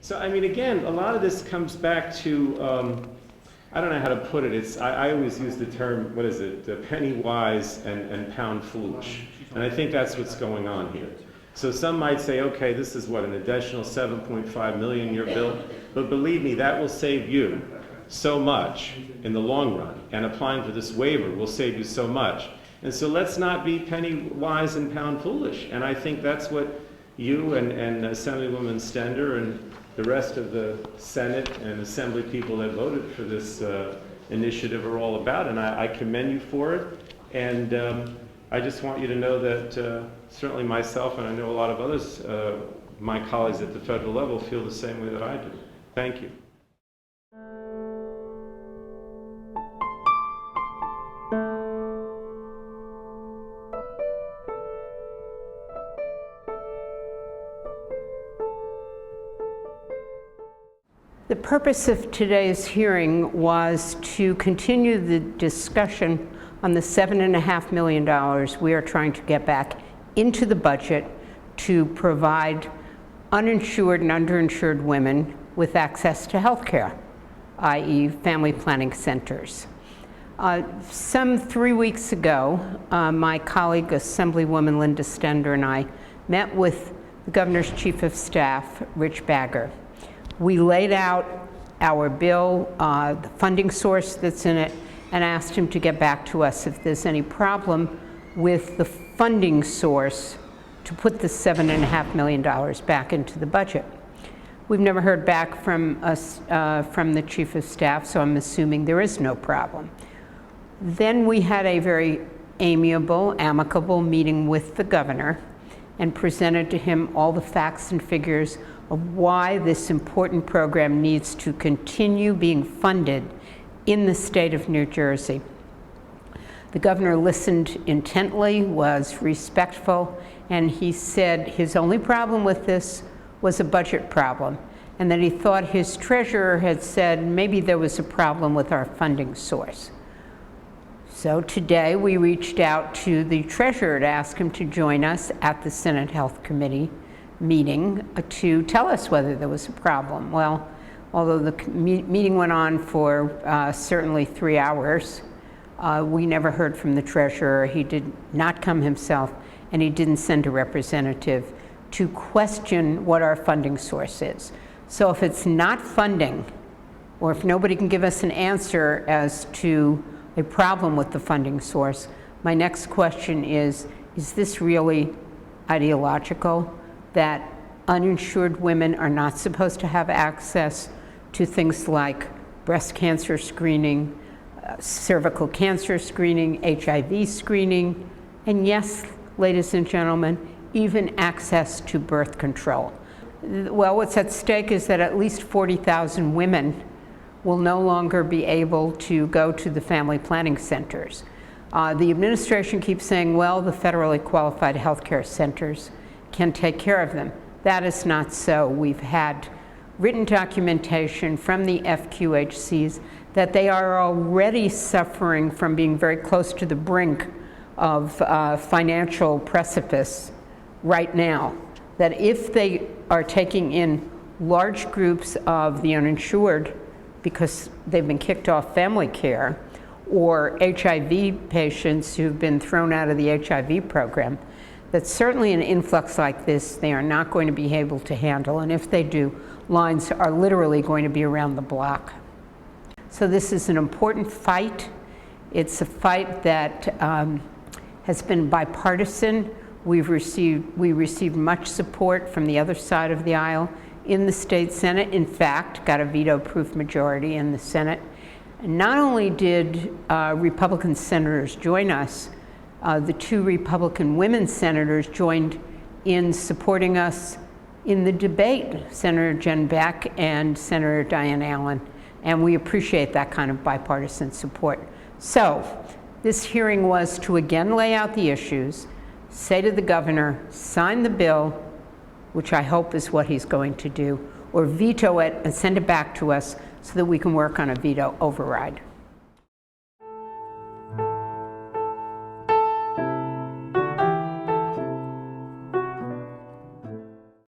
So, I mean, again, a lot of this comes back to, I don't know how to put it. I always use the term, what is it, penny wise and pound foolish. And I think that's what's going on here. So some might say, okay, this is what, an additional 7.5 million in your bill? But believe me, that will save you so much in the long run. And applying for this waiver will save you so much. And so let's not be penny wise and pound foolish. And I think that's what you and Assemblywoman Stender and the rest of the Senate and Assembly people that voted for this initiative are all about. And I commend you for it. And I just want you to know that certainly myself, and I know a lot of others, my colleagues at the federal level, feel the same way that I do. Thank you. The purpose of today's hearing was to continue the discussion on the $7.5 million we are trying to get back into the budget to provide uninsured and underinsured women with access to health care, i.e. family planning centers. Some 3 weeks ago, my colleague, Assemblywoman Linda Stender, and I met with the Governor's Chief of Staff, Rich Bagger. We laid out our bill, the funding source that's in it, and asked him to get back to us if there's any problem with the funding source to put the $7.5 million back into the budget. We've never heard back from us, from the Chief of Staff, so I'm assuming there is no problem. Then we had a very amiable, amicable meeting with the governor and presented to him all the facts and figures of why this important program needs to continue being funded in the state of New Jersey. The governor listened intently, was respectful, and he said his only problem with this was a budget problem, and that he thought his treasurer had said maybe there was a problem with our funding source. So today we reached out to the treasurer to ask him to join us at the Senate Health Committee meeting to tell us whether there was a problem. Well, although the meeting went on for certainly 3 hours, we never heard from the treasurer. He did not come himself, and he didn't send a representative to question what our funding source is. So if it's not funding, or if nobody can give us an answer as to a problem with the funding source, my next question is this really ideological, that uninsured women are not supposed to have access to things like breast cancer screening, cervical cancer screening, HIV screening, and yes, ladies and gentlemen, even access to birth control? Well, what's at stake is that at least 40,000 women will no longer be able to go to the family planning centers. The administration keeps saying, well, the federally qualified healthcare centers can take care of them. That is not so. We've had written documentation from the FQHCs that they are already suffering from being very close to the brink of financial precipice right now. That if they are taking in large groups of the uninsured because they've been kicked off family care, or HIV patients who've been thrown out of the HIV program, that certainly an influx like this they are not going to be able to handle, and if they do, lines are literally going to be around the block. So this is an important fight. It's a fight that has been bipartisan. We received much support from the other side of the aisle in the state Senate. In fact, got a veto-proof majority in the Senate. And not only did Republican senators join us, the 2 Republican women senators joined in supporting us in the debate, Senator Jen Beck and Senator Diane Allen, and we appreciate that kind of bipartisan support. So this hearing was to again lay out the issues, say to the governor, sign the bill, which I hope is what he's going to do, or veto it and send it back to us so that we can work on a veto override.